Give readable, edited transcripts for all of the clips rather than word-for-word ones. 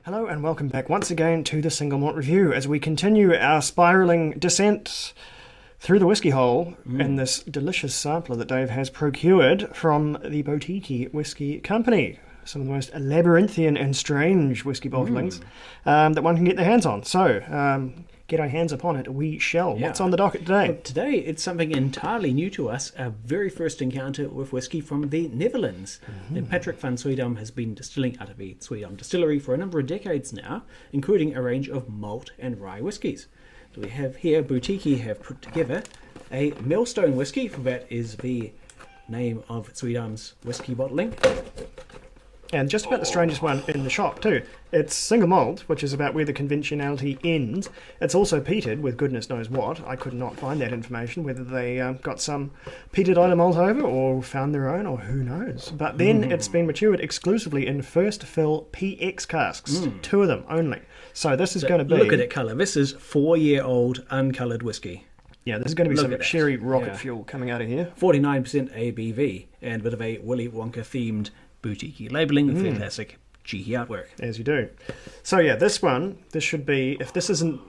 Hello and welcome back once again to the Single Malt Review as we continue our spiralling descent through the whiskey hole in this delicious sampler that Dave has procured from the Boutique Whiskey Company. Some of the most labyrinthian and strange whiskey bottlings that one can get their hands on. So, get our hands upon it, we shall. Yeah. What's on the docket today? Well, today it's something entirely new to us, our very first encounter with whiskey from the Netherlands. And Patrick van Swiedam has been distilling out of the Swiedam distillery for a number of decades now, including a range of malt and rye whiskies. So we have here, Boutique have put together a Millstone whiskey, for that is the name of Swiedam's whiskey bottling. And just about the strangest one in the shop too. It's single malt, which is about where the conventionality ends. It's also peated with goodness knows what. I could not find that information, whether they got some peated item malt over or found their own, or who knows. But then it's been matured exclusively in first fill PX casks, 2 of them only. So this is going to be... Look at that colour. This is 4-year-old uncoloured whiskey. Yeah, this is going to be Look some at that. sherry rocket Yeah. fuel coming out of here. 49% ABV and a bit of a Willy Wonka themed boutique labelling and fantastic cheeky artwork. As you do. So yeah, this should be, if this isn't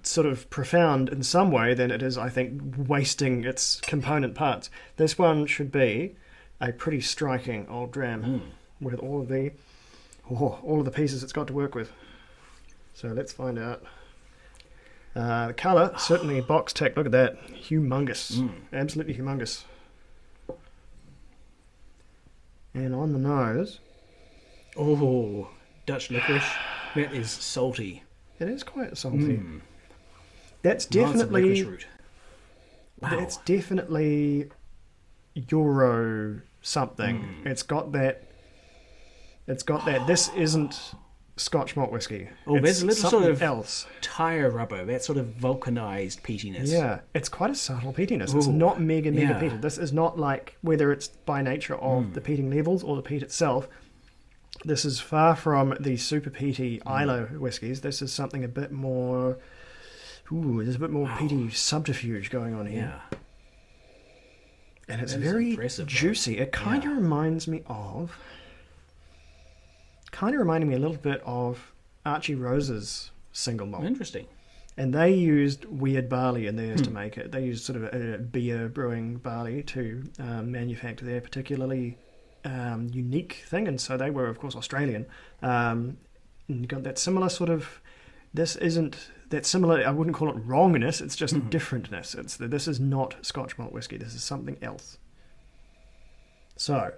sort of profound in some way, then it is, I think, wasting its component parts. This one should be a pretty striking old dram with all of the pieces it's got to work with. So let's find out. The colour, certainly box tech, look at that. Humongous. Absolutely humongous. And on the nose... Oh, Dutch licorice. That is salty. It is quite salty. That's Lots of definitely... licorice root. Wow. That's definitely Euro something. It's got that... This isn't Scotch malt whiskey. Oh, It's there's a little something sort of else. tire rubber, that sort of vulcanized peatiness. Yeah, it's quite a subtle peatiness. It's Ooh, not mega yeah. peated. This is not like whether it's by nature of the peating levels or the peat itself. This is far from the super peaty ILO whiskies. This is something a bit more... Ooh, there's a bit more peaty subterfuge going on here. Yeah. And it's That is very impressive, though. juicy. It kind of reminds me of... Kind of reminding me a little bit of Archie Rose's single malt. Interesting. And they used weird barley in theirs to make it. They used sort of a beer brewing barley to manufacture their particularly unique thing. And so they were, of course, Australian. And you got that similar sort of... This isn't that similar... I wouldn't call it wrongness. It's just differentness. This is not Scotch malt whiskey. This is something else. So...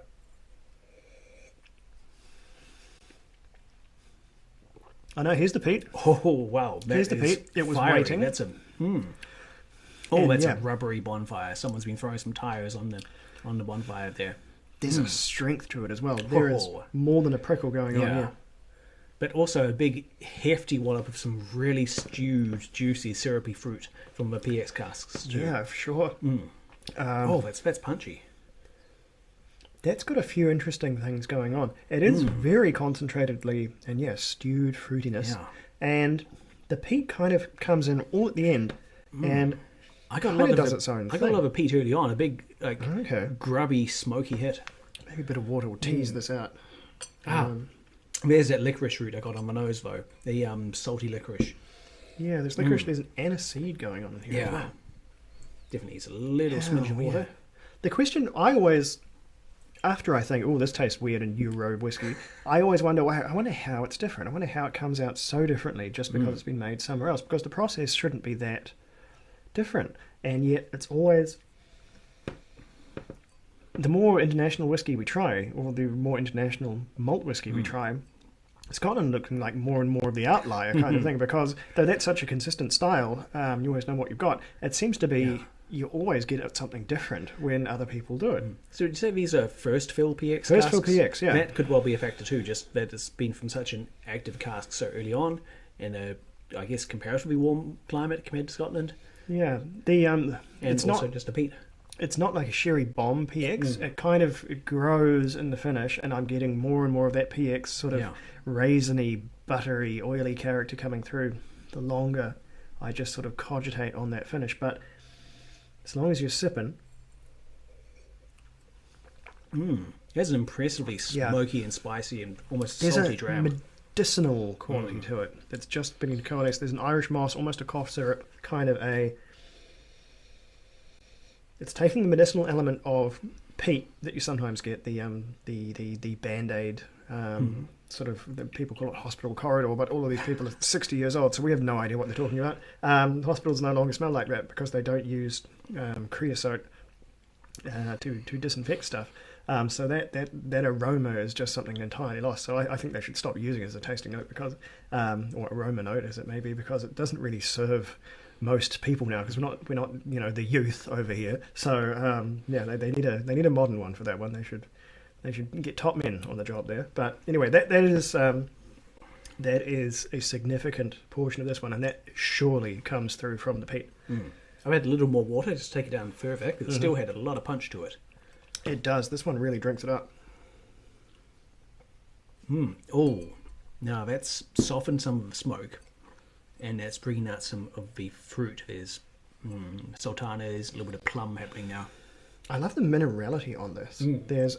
I know, here's the peat. Oh, wow. That Here's the is peat. It was fiery. waiting. That's a... Oh, And that's yeah. a rubbery bonfire. Someone's been throwing some tires on the bonfire there. There's a strength to it as well. There is more than a prickle going on here. But also a big, hefty wallop of some really stewed, juicy, syrupy fruit from the PX casks, too. Yeah, for sure. That's punchy. That's got a few interesting things going on. It is very concentratedly, and yes, stewed fruitiness. Yeah. And the peat kind of comes in all at the end, and I got a kind lot of of does its own I got a thing. lot of peat early on, a big, Okay. grubby, smoky hit. Maybe a bit of water will tease this out. There's that licorice root I got on my nose, though. The salty licorice. Yeah, there's licorice, there's an aniseed going on in here as well. Definitely needs a little smidge of water. The question I always... After I think, oh, this tastes weird in Euro whiskey, I always wonder, I wonder how it's different. I wonder how it comes out so differently just because it's been made somewhere else. Because the process shouldn't be that different. And yet it's always... The more international whiskey we try, or the more international malt whiskey we try, Scotland looking like more and more of the outlier kind of thing. Because though that's such a consistent style, you always know what you've got. It seems to be... You always get something different when other people do it. So did you say these are first fill PX First fill casks? PX, yeah. That could well be a factor too, just that it's been from such an active cask so early on in a, I guess, comparatively warm climate compared to Scotland. Yeah, the And it's also not just a peat. it's not like a sherry bomb PX. It kind of grows in the finish, and I'm getting more and more of that PX sort of raisiny, buttery, oily character coming through. The longer I just sort of cogitate on that finish, but as long as you're sipping, It has an impressively smoky and spicy and almost there's salty a dram. medicinal quality to it. It's just beginning to coalesce. There's an Irish moss, almost a cough syrup, kind of a... It's taking the medicinal element of peat that you sometimes get, the Band-Aid, sort of, people call it hospital corridor, but all of these people are 60 years old, so we have no idea what they're talking about. Hospitals no longer smell like that because they don't use creosote to disinfect stuff. So that aroma is just something entirely lost. So I think they should stop using it as a tasting note, because, or aroma note as it may be, because it doesn't really serve most people now, because we're not the youth over here. So they need a modern one for that one. They should get top men on the job there. But anyway, that is a significant portion of this one, and that surely comes through from the peat. I've had a little more water just to take it down further, because it still had a lot of punch to it. It does. This one really drinks it up. Oh, now that's softened some of the smoke, and that's bringing out some of the fruit. There's sultanas, a little bit of plum happening now. I love the minerality on this. There's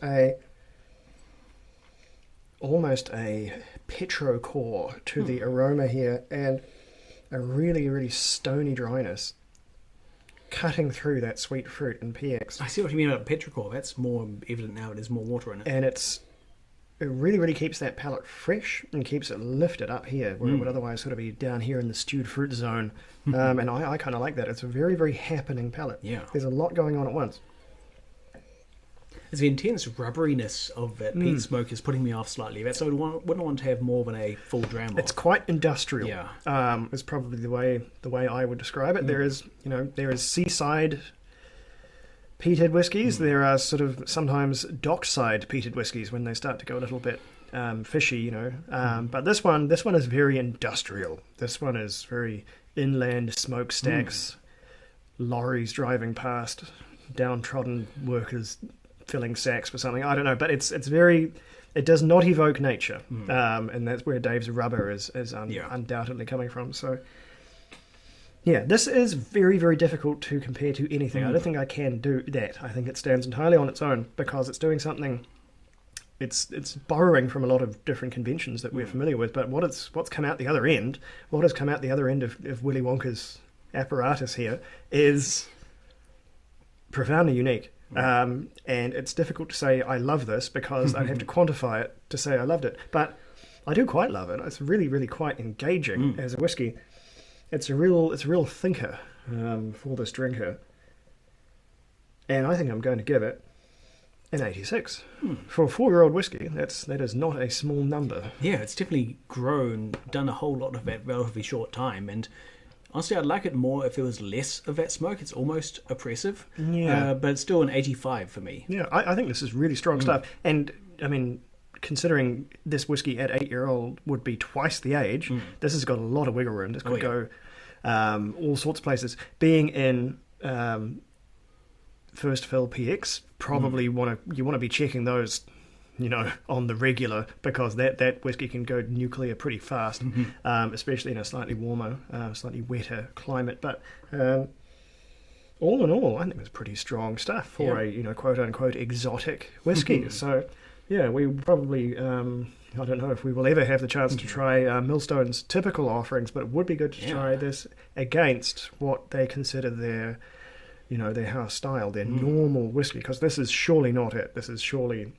almost a petrochore to the aroma here, and a really, really stony dryness cutting through that sweet fruit and PX. I see what you mean about petrichor. That's more evident now. There's more water in it. And it really, really keeps that palate fresh and keeps it lifted up here, where it would otherwise sort of be down here in the stewed fruit zone. And I kind of like that. It's a very, very happening palate. Yeah. There's a lot going on at once. It's the intense rubberiness of that peat smoke is putting me off slightly. That's I wouldn't want to have more than a full dram. It's quite industrial. Yeah. Is probably the way I would describe it. There is seaside peated whiskies. There are sort of sometimes dockside peated whiskies when they start to go a little bit fishy, But this one is very industrial. This one is very inland smokestacks, lorries driving past, downtrodden workers filling sacks for something. I don't know, but it does not evoke nature, and that's where Dave's rubber is undoubtedly coming from. So yeah, this is very, very difficult to compare to anything. I don't think I can do that. I think it stands entirely on its own, because it's doing something. It's borrowing from a lot of different conventions that we're familiar with, but what's come out the other end, what has come out the other end of Willy Wonka's apparatus here is profoundly unique. And it's difficult to say I love this, because I'd have to quantify it to say I loved it. But I do quite love it. It's really, really quite engaging as a whiskey. It's a real thinker for this drinker. And I think I'm going to give it an 86. For a 4-year-old whiskey, that is not a small number. Yeah, it's definitely done a whole lot of that relatively short time, and honestly, I'd like it more if there was less of that smoke. It's almost oppressive. Yeah. But it's still an 85 for me. Yeah, I think this is really strong stuff. And, I mean, considering this whiskey at 8-year-old would be twice the age, this has got a lot of wiggle room. This could go all sorts of places. Being in first fill PX, probably you want to be checking those, on the regular, because that whiskey can go nuclear pretty fast, especially in a slightly warmer, slightly wetter climate. But all in all, I think it's pretty strong stuff for a quote unquote exotic whiskey. So yeah, we probably I don't know if we will ever have the chance to try Millstone's typical offerings, but it would be good to try this against what they consider their house style, their normal whiskey, because this is surely not it. This is surely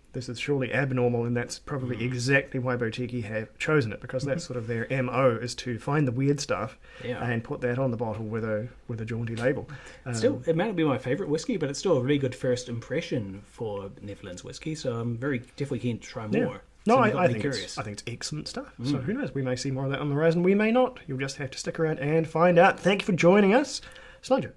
abnormal, and that's probably exactly why Boutique have chosen it, because that's sort of their MO, is to find the weird stuff and put that on the bottle with a jaunty label. Still, it may not be my favourite whiskey, but it's still a really good first impression for Netherlands whiskey, so I'm definitely keen to try more. Yeah. No, I think it's excellent stuff. So who knows? We may see more of that on the horizon. We may not. You'll just have to stick around and find out. Thank you for joining us. Sludger.